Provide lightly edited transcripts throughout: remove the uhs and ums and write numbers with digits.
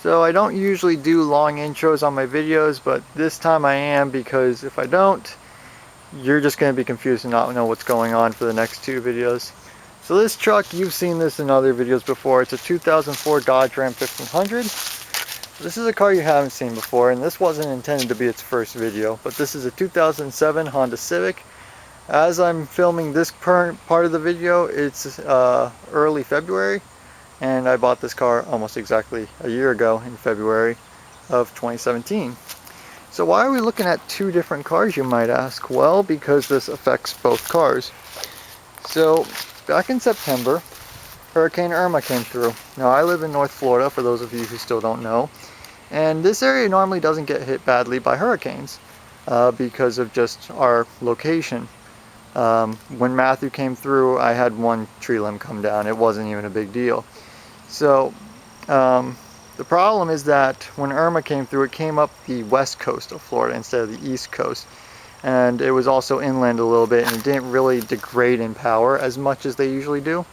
So I don't usually do long intros on my videos, but this time I am, because if I don't, you're just going to be confused and not know what's going on for the next two videos. So this truck, you've seen this in other videos before. It's a 2004 Dodge Ram 1500. This is a car you haven't seen before, and this wasn't intended to be its first video, but this is a 2007 Honda Civic. As I'm filming this part of the video, it's early February, and I bought this car almost exactly a year ago in February of 2017. So why are we looking at two different cars, you might ask? Well, because this affects both cars. So back in September, Hurricane Irma came through. Now I live in North Florida, for those of you who still don't know, and this area normally doesn't get hit badly by hurricanes because of just our location. When Matthew came through, I had one tree limb come down. It wasn't even a big deal. So the problem is that when Irma came through, it came up the west coast of Florida instead of the east coast. And it was also inland a little bit, and it didn't really degrade in power as much as they usually do.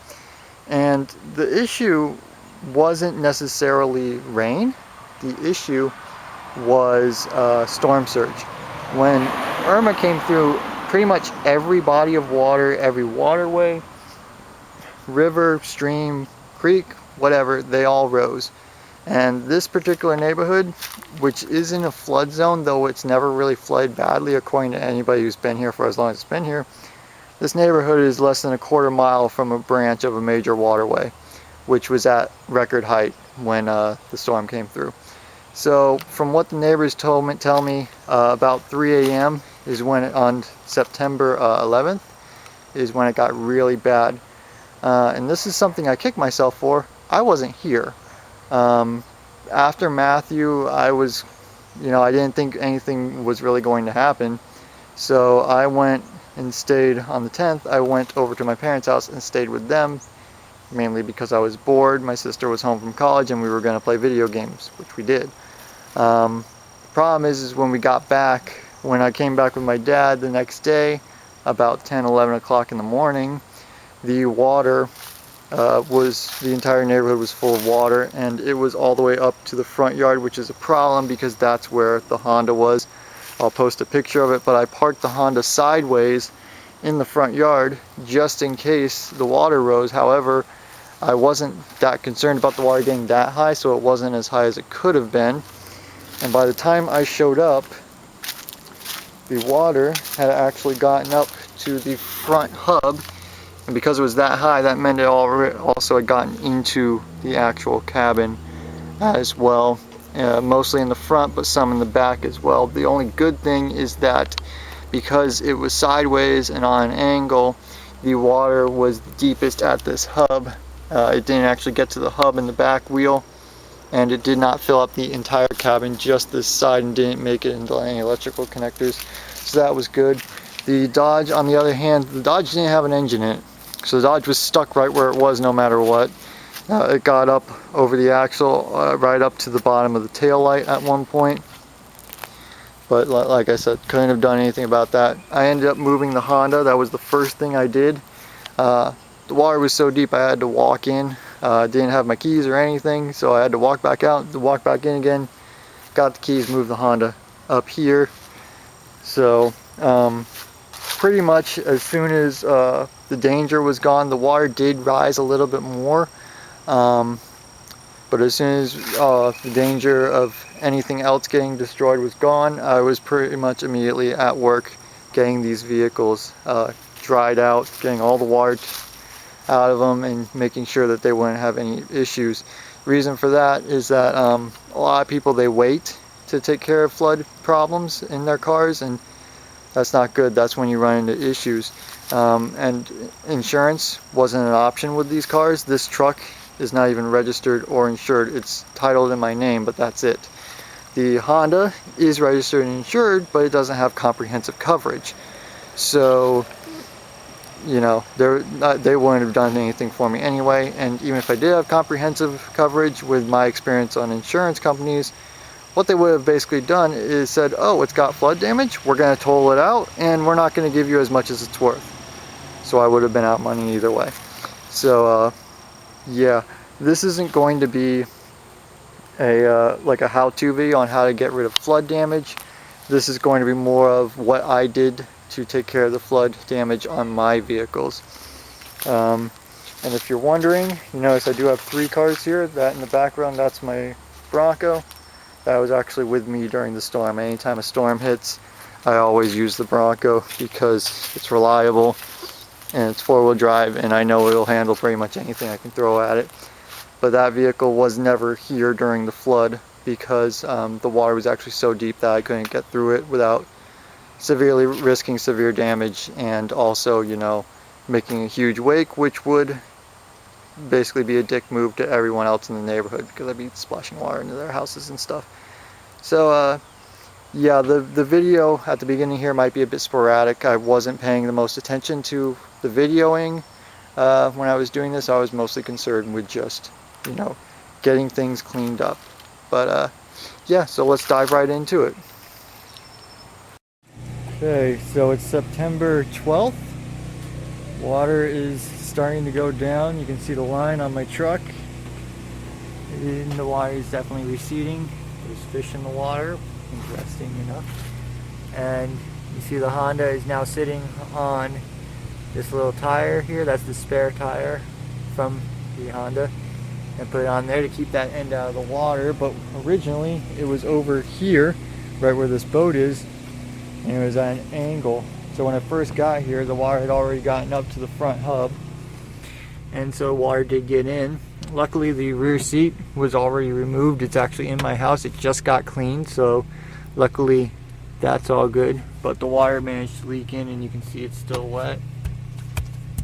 And the issue wasn't necessarily rain. The issue was storm surge. When Irma came through, pretty much every body of water, every waterway, river, stream, creek, whatever, they all rose. And this particular neighborhood, which is in a flood zone, though it's never really flooded badly according to anybody who's been here for as long as it's been here, this neighborhood is less than a quarter mile from a branch of a major waterway, which was at record height when the storm came through. So from what the neighbors tell me, about 3 a.m. is when on September 11th is when it got really bad. And this is something I kick myself for. I wasn't here. After Matthew, I didn't think anything was really going to happen. So I went and stayed on the 10th. I went over to my parents' house and stayed with them, mainly because I was bored. My sister was home from college and we were going to play video games, which we did. The problem is when we got back, when I came back with my dad the next day, about 10, 11 o'clock in the morning, the water the entire neighborhood was full of water, and it was all the way up to the front yard, which is a problem because that's where the Honda was. I'll post a picture of it, but I parked the Honda sideways in the front yard just in case the water rose. However, I wasn't that concerned about the water getting that high, so it wasn't as high as it could have been. And by the time I showed up, the water had actually gotten up to the front hub. And because it was that high, that meant it also had gotten into the actual cabin as well. Mostly in the front, but some in the back as well. The only good thing is that because it was sideways and on an angle, the water was deepest at this hub. It didn't actually get to the hub in the back wheel, and it did not fill up the entire cabin, just this side, and didn't make it into any electrical connectors. So that was good. The Dodge, on the other hand, the Dodge didn't have an engine in it. So the Dodge was stuck right where it was no matter what. It got up over the axle, right up to the bottom of the tail light at one point. But like I said, couldn't have done anything about that. I ended up moving the Honda. That was the first thing I did. The water was so deep I had to walk in. Didn't have my keys or anything, so I had to walk back out, to walk back in again. Got the keys, moved the Honda up here. So pretty much as soon as the danger was gone, the water did rise a little bit more. But as soon as the danger of anything else getting destroyed was gone, I was pretty much immediately at work getting these vehicles dried out, getting all the water out of them, and making sure that they wouldn't have any issues. Reason for that is that a lot of people, they wait to take care of flood problems in their cars, and that's not good. That's when you run into issues. And insurance wasn't an option with these cars. This truck is not even registered or insured. It's titled in my name, but that's it. The Honda is registered and insured, but it doesn't have comprehensive coverage. So, you know, they wouldn't have done anything for me anyway. And even if I did have comprehensive coverage, with my experience on insurance companies, what they would have basically done is said, oh, it's got flood damage, we're going to total it out, and we're not going to give you as much as it's worth. So I would have been out money either way. So yeah, this isn't going to be like a how-to video on how to get rid of flood damage. This is going to be more of what I did to take care of the flood damage on my vehicles. And if you're wondering, you notice I do have 3 cars here. That in the background, that's my Bronco. That was actually with me during the storm. Anytime a storm hits, I always use the Bronco because it's reliable and it's 4-wheel drive, and I know it'll handle pretty much anything I can throw at it. But that vehicle was never here during the flood because the water was actually so deep that I couldn't get through it without severely risking severe damage, and also, you know, making a huge wake, which would basically be a dick move to everyone else in the neighborhood because I'd be splashing water into their houses and stuff. So yeah, the video at the beginning here might be a bit sporadic. I wasn't paying the most attention to the videoing when I was doing this. I was mostly concerned with just, you know, getting things cleaned up. But yeah, so let's dive right into it. Okay, so it's September 12th. Water is starting to go down. You can see the line on my truck. And the water is definitely receding. There's fish in the water, interesting enough. And you see the Honda is now sitting on this little tire here. That's the spare tire from the Honda. And put it on there to keep that end out of the water. But originally it was over here, right where this boat is, and it was at an angle. So when I first got here, the water had already gotten up to the front hub, and so water did get in. Luckily the rear seat was already removed. It's actually in my house. It just got cleaned, so luckily that's all good. But the water managed to leak in, and you can see it's still wet.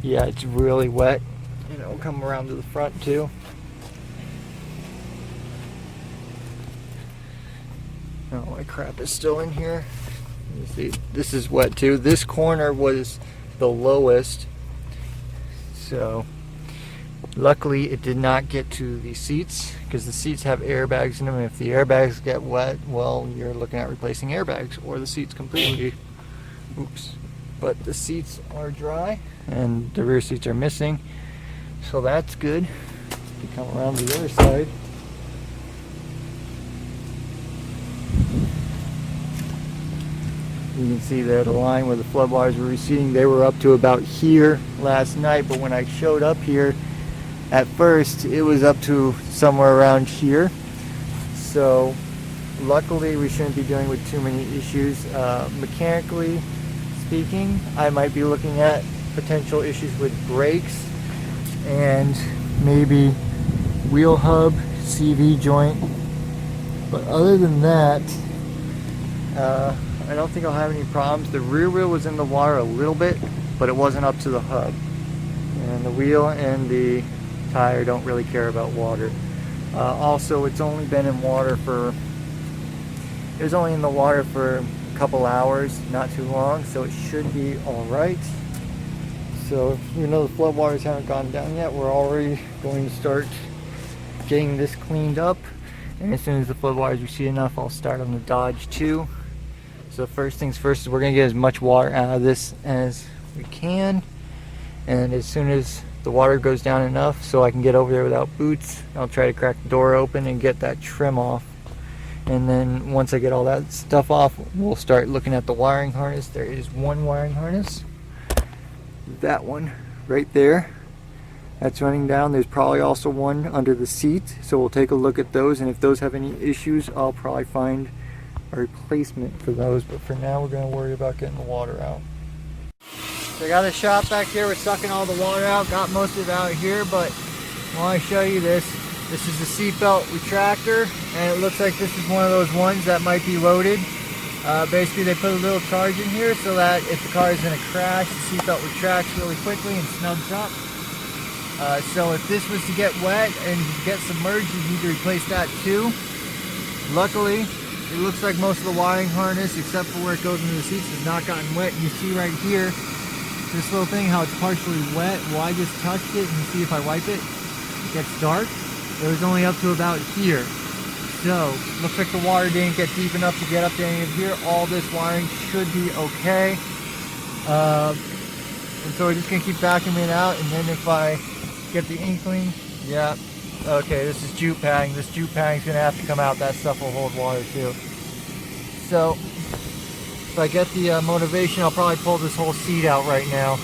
Yeah, it's really wet, and it'll come around to the front too. Oh, my crap is still in here. You see, this is wet too. This corner was the lowest, so luckily it did not get to the seats, because the seats have airbags in them. If the airbags get wet, well, you're looking at replacing airbags or the seats completely. Oops. But the seats are dry and the rear seats are missing, so that's good. You come around the other side. You can see there the line where the floodwaters were receding. They were up to about here last night, but when I showed up here at first, it was up to somewhere around here. So luckily we shouldn't be dealing with too many issues. Mechanically speaking, I might be looking at potential issues with brakes and maybe wheel hub, CV joint. But other than that, I don't think I'll have any problems. The rear wheel was in the water a little bit, but it wasn't up to the hub. And the wheel and the tire don't really care about water. Also, it's only been in water for, it was only in the water for a couple hours, not too long, so it should be alright. So even though the floodwaters haven't gone down yet, we're already going to start getting this cleaned up. And as soon as the floodwaters recede enough, I'll start on the Dodge too. So first things first is we're going to get as much water out of this as we can. And as soon as the water goes down enough so I can get over there without boots, I'll try to crack the door open and get that trim off. And then once I get all that stuff off, we'll start looking at the wiring harness. There is one wiring harness. That one right there. That's running down. There's probably also one under the seat. So we'll take a look at those, and if those have any issues, I'll probably find a replacement for those, but for now we're going to worry about getting the water out. So I got a shop back here. We're sucking all the water out. Got most of it out here, but I want to show you this. This is the seatbelt retractor, and it looks like this is one of those ones that might be loaded. Basically they put a little charge in here so that if the car is going to crash, the seatbelt retracts really quickly and snugs up. So if this was to get wet and get submerged, you need to replace that too. Luckily, it looks like most of the wiring harness, except for where it goes into the seats, has not gotten wet. And you see right here, this little thing, how it's partially wet. Well, I just touched it, and you see if I wipe it, it gets dark. It was only up to about here. So, looks like the water didn't get deep enough to get up to any of here. All this wiring should be okay. And so we're just going to keep vacuuming it out, and then if I get the inkling, yeah, Okay, this is jute padding. This jute padding's gonna have to come out. That stuff will hold water too. So if I get the motivation, I'll probably pull this whole seat out right now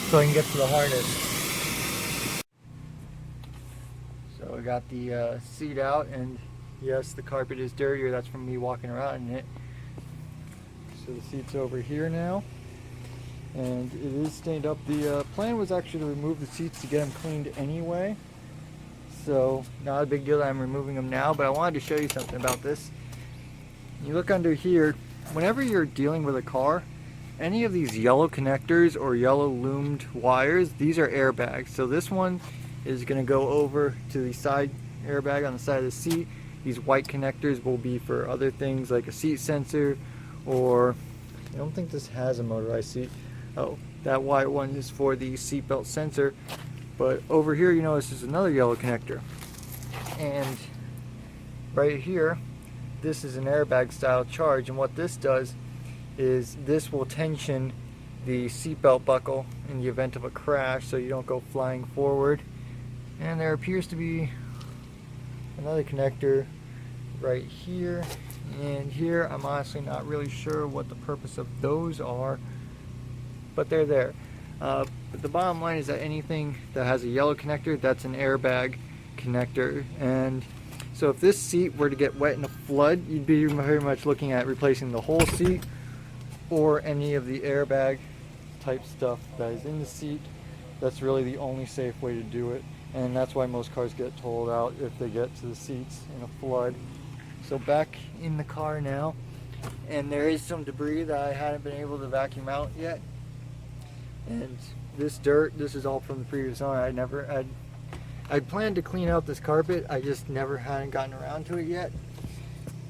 so I can get to the harness. So I got the seat out, and yes, the carpet is dirtier. That's from me walking around in it. So the seat's over here now, and it is stained up. The plan was actually to remove the seats to get them cleaned anyway. So not a big deal that I'm removing them now, but I wanted to show you something about this. You look under here, whenever you're dealing with a car, any of these yellow connectors or yellow loomed wires, these are airbags. So this one is going to go over to the side airbag on the side of the seat. These white connectors will be for other things like a seat sensor, or I don't think this has a motorized seat. Oh, that white one is for the seatbelt sensor. But over here, you notice there's another yellow connector. And right here, this is an airbag style charge, and what this does is this will tension the seatbelt buckle in the event of a crash so you don't go flying forward. And there appears to be another connector right here and here. I'm honestly not really sure what the purpose of those are, but they're there. But the bottom line is that anything that has a yellow connector, that's an airbag connector. And so if this seat were to get wet in a flood, you'd be very much looking at replacing the whole seat or any of the airbag type stuff that is in the seat. That's really the only safe way to do it, and that's why most cars get totaled out if they get to the seats in a flood. So back in the car now, and there is some debris that I hadn't been able to vacuum out yet. And this dirt, this is all from the previous owner. I'd planned to clean out this carpet, I just never hadn't gotten around to it yet.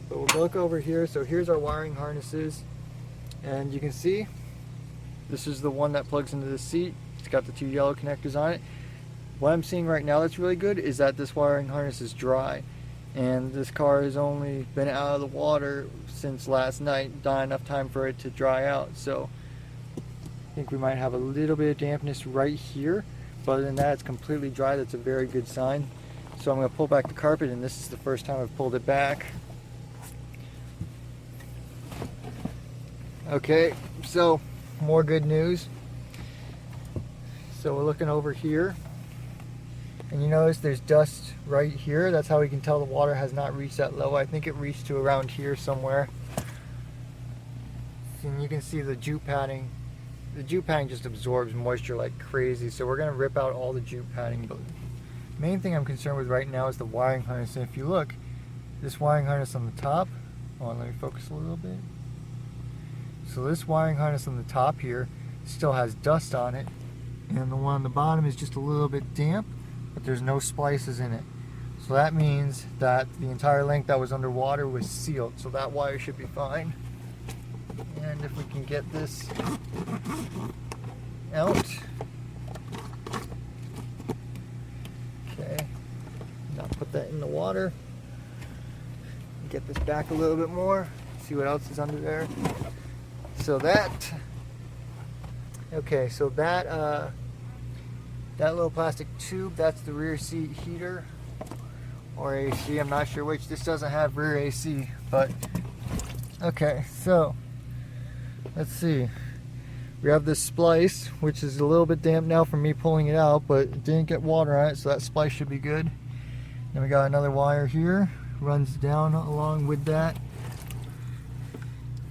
But we'll look over here. So here's our wiring harnesses, and you can see this is the one that plugs into the seat. It's got the two yellow connectors on it. What I'm seeing right now that's really good is that this wiring harness is dry, and this car has only been out of the water since last night, not enough time for it to dry out. So I think we might have a little bit of dampness right here, but other than that, it's completely dry. That's a very good sign. So I'm going to pull back the carpet, and this is the first time I've pulled it back. Okay, so more good news. So we're looking over here, and you notice there's dust right here. That's how we can tell the water has not reached that level. I think it reached to around here somewhere. And you can see the jute padding. The jute padding just absorbs moisture like crazy, so we're going to rip out all the jute padding. But the main thing I'm concerned with right now is the wiring harness. And if you look, this wiring harness on the top, hold on, let me focus a little bit. So this wiring harness on the top here still has dust on it, and the one on the bottom is just a little bit damp, but there's no splices in it. So that means that the entire length that was underwater was sealed, so that wire should be fine. And if we can get this out. Okay, now put that in the water. Get this back a little bit more, see what else is under there. So that, okay, so that that little plastic tube, that's the rear seat heater or AC, I'm not sure which. This doesn't have rear AC, but okay, so let's see. We have this splice, which is a little bit damp now from me pulling it out, but it didn't get water on it, so that splice should be good. Then we got another wire here, runs down along with that.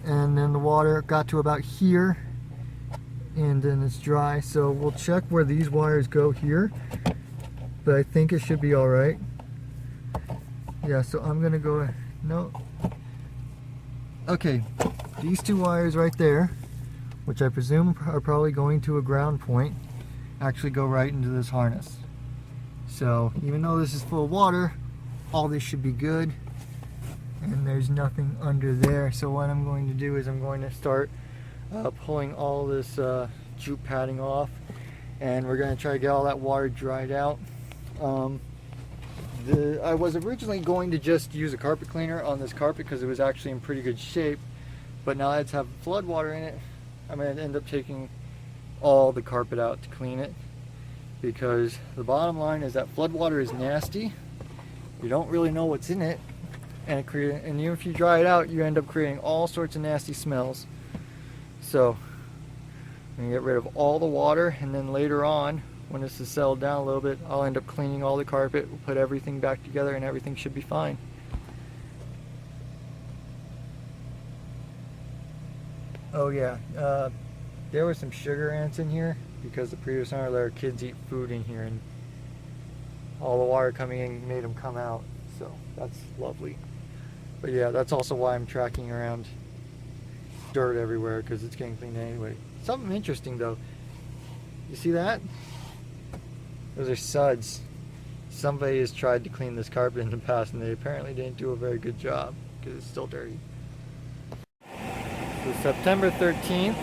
And then the water got to about here, and then it's dry. So we'll check where these wires go here, but I think it should be all right. Yeah, so I'm gonna go, no. Okay, these two wires right there, which I presume are probably going to a ground point, actually go right into this harness. So even though this is full of water, all this should be good. And there's nothing under there. So what I'm going to do is I'm going to start pulling all this jute padding off, and we're going to try to get all that water dried out. I was originally going to just use a carpet cleaner on this carpet because it was actually in pretty good shape, but now that it's have flood water in it, I'm going to end up taking all the carpet out to clean it. because the bottom line is that floodwater is nasty. You don't really know what's in it, and even if you dry it out, you end up creating all sorts of nasty smells. So I'm gonna get rid of all the water, and then later on, when this is settled down a little bit, I'll end up cleaning all the carpet, we'll put everything back together, and everything should be fine. Oh yeah, there were some sugar ants in here because the previous owner let our kids eat food in here, and all the water coming in made them come out, so that's lovely. But yeah, that's also why I'm tracking around dirt everywhere, because it's getting cleaned anyway. Something interesting though, you see that? Those are suds. Somebody has tried to clean this carpet in the past, and they apparently didn't do a very good job because it's still dirty. So September 13th,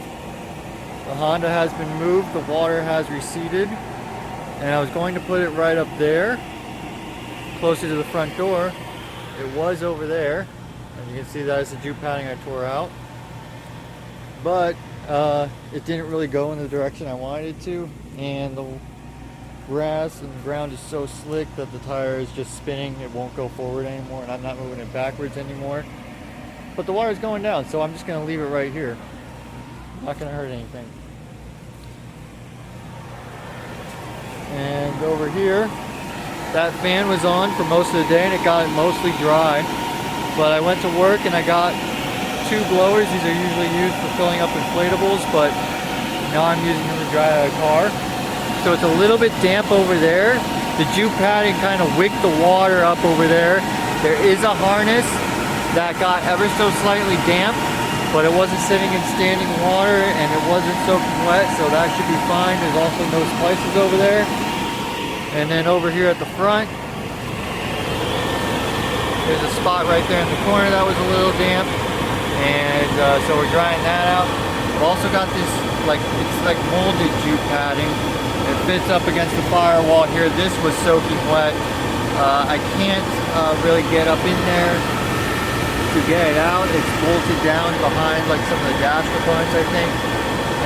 the Honda has been moved, the water has receded, and I was going to put it right up there, closer to the front door. It was over there, and you can see that is the jute padding I tore out. But it didn't really go in the direction I wanted it to, and the grass and the ground is so slick that the tire is just spinning. It won't go forward anymore, and I'm not moving it backwards anymore. But the water is going down, so I'm just going to leave it right here. Not going to hurt anything. And over here, that fan was on for most of the day, and it got it mostly dry. But I went to work and I got 2 blowers. These are usually used for filling up inflatables, but now I'm using them to dry out a car. So it's a little bit damp over there. The jute padding kind of wicked the water up over there. There is a harness that got ever so slightly damp, but it wasn't sitting in standing water and it wasn't soaking wet, so that should be fine. There's also no splices over there. And then over here at the front, there's a spot right there in the corner that was a little damp, and so we're drying that out. I've also got this, it's like molded jute padding. It fits up against the firewall here. This was soaking wet. I can't really get up in there to get it out. It's bolted down behind like some of the dash components, I think,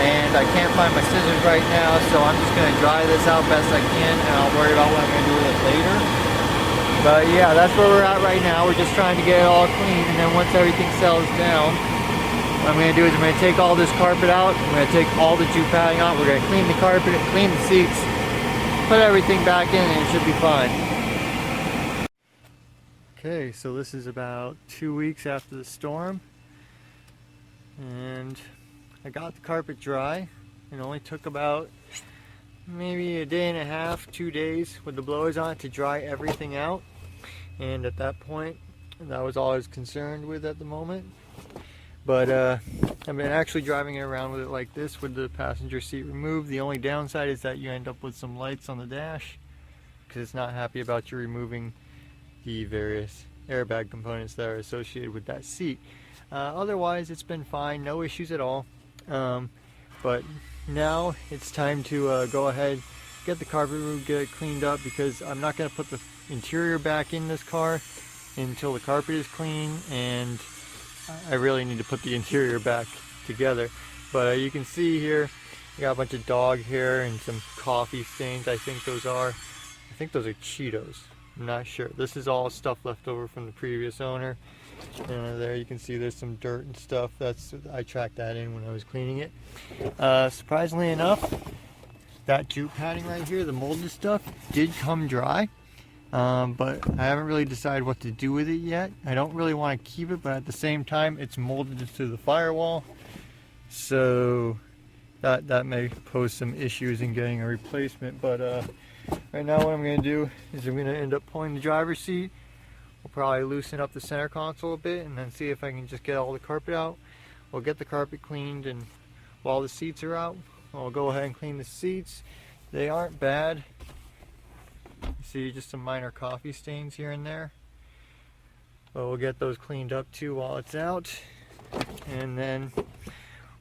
and I can't find my scissors right now, so I'm just going to dry this out best I can, and I'll worry about what I'm going to do with it later. But yeah, that's where we're at right now. We're just trying to get it all clean, and then once everything settles down, what I'm going to do is I'm going to take all this carpet out, I'm going to take all the jute padding out, we're going to clean the carpet, clean the seats, put everything back in, and it should be fine. Okay, so this is about 2 weeks after the storm, and I got the carpet dry. It only took about maybe a day and a half, 2 days with the blowers on it to dry everything out, and at that point that was all I was concerned with at the moment. But I've been actually driving it around with it like this, with the passenger seat removed. The only downside is that you end up with some lights on the dash because it's not happy about you removing the various airbag components that are associated with that seat. Otherwise it's been fine, no issues at all. But now it's time to go ahead, get the carpet removed, get it cleaned up, because I'm not going to put the interior back in this car until the carpet is clean, and I really need to put the interior back together. But you can see here I got a bunch of dog hair and some coffee stains. I think those are Cheetos. I'm not sure. This is all stuff left over from the previous owner. There you can see there's some dirt and stuff. I tracked that in when I was cleaning it. Surprisingly enough, that jute padding right here, the molded stuff, did come dry. But I haven't really decided what to do with it yet. I don't really want to keep it, but at the same time it's molded to the firewall, so that may pose some issues in getting a replacement. But right now what I'm going to do is I'm going to end up pulling the driver's seat. We'll probably loosen up the center console a bit and then see if I can just get all the carpet out. We'll get the carpet cleaned, and while the seats are out, I'll go ahead and clean the seats. They aren't bad. You see just some minor coffee stains here and there, but we'll get those cleaned up too while it's out. And then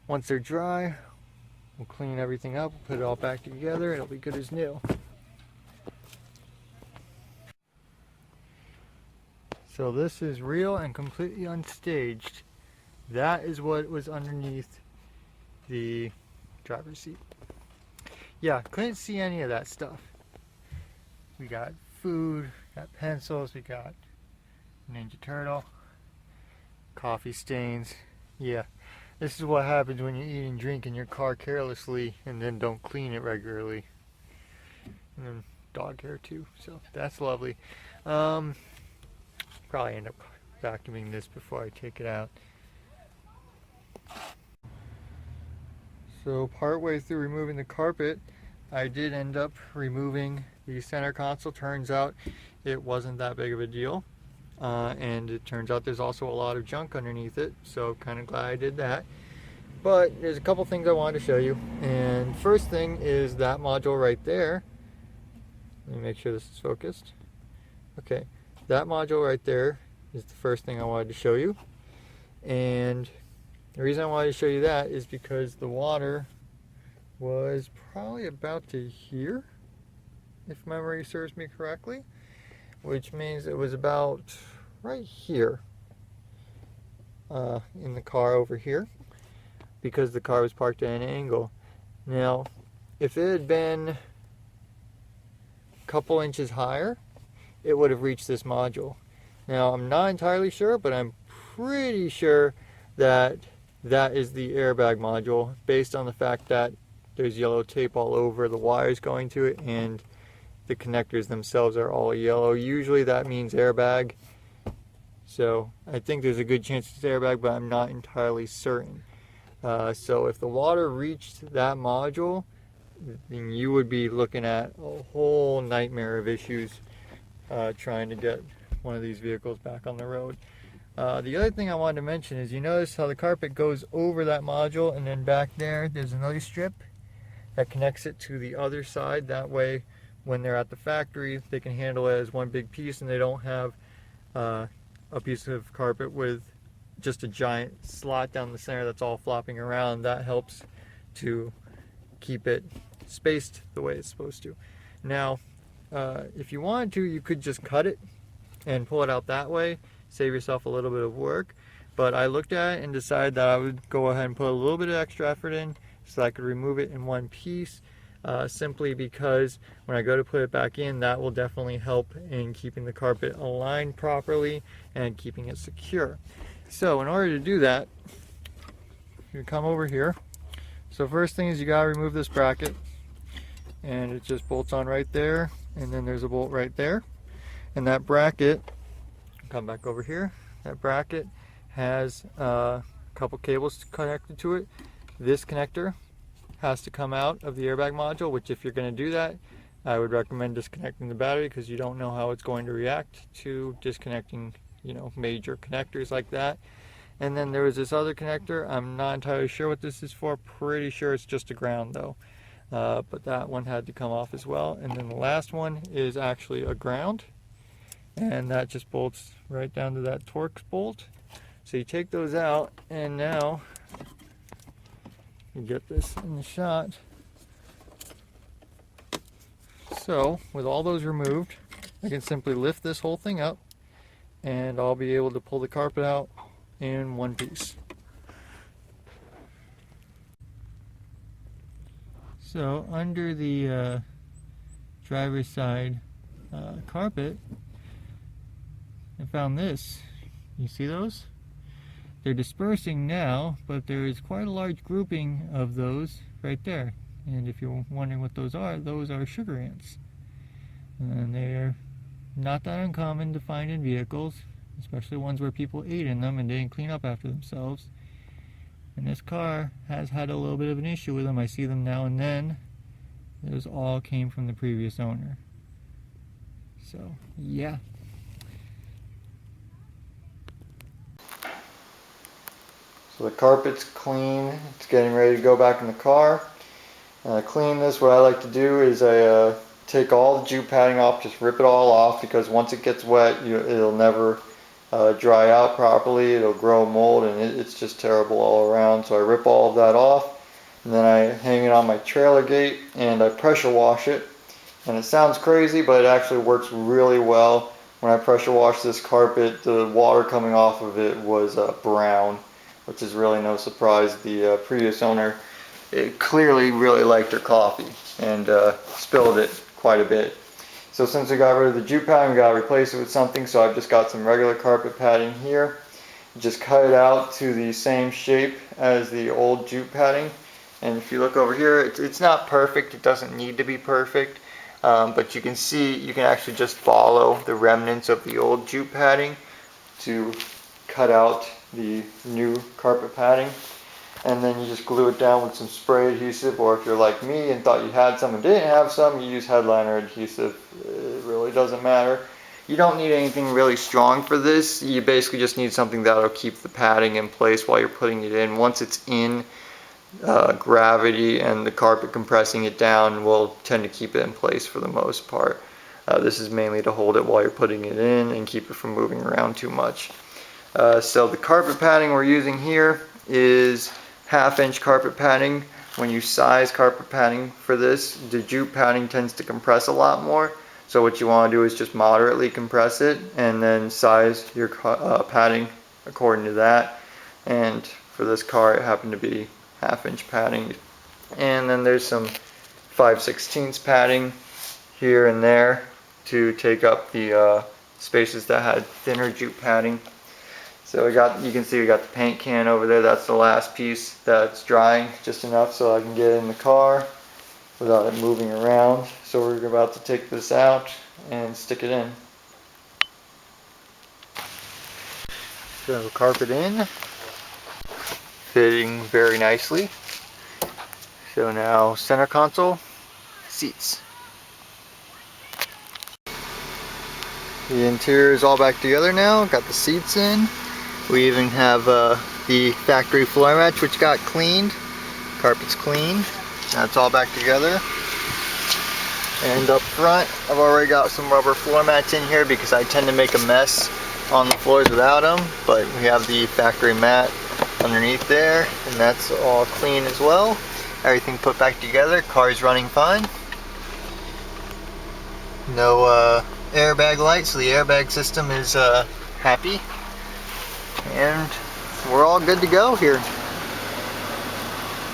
once they're dry, we'll clean everything up, we'll put it all back together, it'll be good as new. So this is real and completely unstaged. That is what was underneath the driver's seat. Yeah, couldn't see any of that stuff. We got food, got pencils, we got Ninja Turtle, coffee stains. Yeah, this is what happens when you eat and drink in your car carelessly and then don't clean it regularly. And then dog hair too, so that's lovely. Probably end up vacuuming this before I take it out. So partway through removing the carpet, I did end up removing the center console. Turns out it wasn't that big of a deal. And it turns out there's also a lot of junk underneath it, so kind of glad I did that. But there's a couple things I wanted to show you. And first thing is that module right there. Let me make sure this is focused. Okay, that module right there is the first thing I wanted to show you. And the reason I wanted to show you that is because the water was probably about to here, if memory serves me correctly, which means it was about right here in the car over here, because the car was parked at an angle. Now, if it had been a couple inches higher, it would have reached this module. Now, I'm not entirely sure, but I'm pretty sure that that is the airbag module, based on the fact that there's yellow tape all over the wires going to it, and the connectors themselves are all yellow. Usually that means airbag. So I think there's a good chance it's airbag, but I'm not entirely certain. So if the water reached that module, then you would be looking at a whole nightmare of issues trying to get one of these vehicles back on the road. The other thing I wanted to mention is, you notice how the carpet goes over that module, and then back there's another strip that connects it to the other side. That way when they're at the factory they can handle it as one big piece, and they don't have a piece of carpet with just a giant slot down the center that's all flopping around. That helps to keep it spaced the way it's supposed to. Now, if you wanted to, you could just cut it and pull it out that way, save yourself a little bit of work. But I looked at it and decided that I would go ahead and put a little bit of extra effort in so I could remove it in one piece, simply because when I go to put it back in, that will definitely help in keeping the carpet aligned properly and keeping it secure. So in order to do that, you come over here. So first thing is you gotta remove this bracket, and it just bolts on right there, and then there's a bolt right there. And that bracket, come back over here, that bracket has a couple cables connected to it. This connector has to come out of the airbag module, which if you're going to do that, I would recommend disconnecting the battery, because you don't know how it's going to react to disconnecting, major connectors like that. And then there was this other connector. I'm not entirely sure what this is for. Pretty sure it's just a ground though. But that one had to come off as well. And then the last one is actually a ground, and that just bolts right down to that Torx bolt. So you take those out, and now you get this in the shot. So with all those removed, I can simply lift this whole thing up, and I'll be able to pull the carpet out in one piece. So under the driver's side carpet, I found this. You see those? They're dispersing now, but there is quite a large grouping of those right there. And if you're wondering what those are sugar ants. And they're not that uncommon to find in vehicles, especially ones where people ate in them and didn't clean up after themselves. And this car has had a little bit of an issue with them. I see them now and then. Those all came from the previous owner. So, yeah. So the carpet's clean. It's getting ready to go back in the car. Clean this, what I like to do is I take all the jute padding off, just rip it all off, because once it gets wet, it'll never dry out properly. It'll grow mold, and it's just terrible all around. So I rip all of that off, and then I hang it on my trailer gate, and I pressure wash it. And it sounds crazy, but it actually works really well. When I pressure wash this carpet, the water coming off of it was brown, which is really no surprise. The previous owner it clearly really liked her coffee and spilled it quite a bit. So since we got rid of the jute padding, we got to replace it with something. So I've just got some regular carpet padding here. Just cut it out to the same shape as the old jute padding. And if you look over here, it's not perfect. It doesn't need to be perfect. But you can see, you can actually just follow the remnants of the old jute padding to cut out the new carpet padding. And then you just glue it down with some spray adhesive, or if you're like me and thought you had some and didn't have some, you use headliner adhesive. It really doesn't matter. You don't need anything really strong for this. You basically just need something that'll keep the padding in place while you're putting it in. Once it's in, gravity and the carpet compressing it down will tend to keep it in place for the most part. This is mainly to hold it while you're putting it in and keep it from moving around too much. So the carpet padding we're using here is 1/2 inch carpet padding. When you size carpet padding for this, the jute padding tends to compress a lot more. So what you want to do is just moderately compress it and then size your padding according to that. And for this car, it happened to be 1/2 inch padding. And then there's some 5/16 padding here and there to take up the spaces that had thinner jute padding. So you can see we got the paint can over there. That's the last piece that's drying just enough so I can get in the car without it moving around. So we're about to take this out and stick it in. So carpet in, fitting very nicely. So now center console, seats. The interior is all back together now, got the seats in. We even have the factory floor mats which got cleaned. Carpet's clean. That's all back together. And up front, I've already got some rubber floor mats in here because I tend to make a mess on the floors without them. But we have the factory mat underneath there, and that's all clean as well. Everything put back together. Car's running fine. No airbag light, so the airbag system is happy. And we're all good to go here.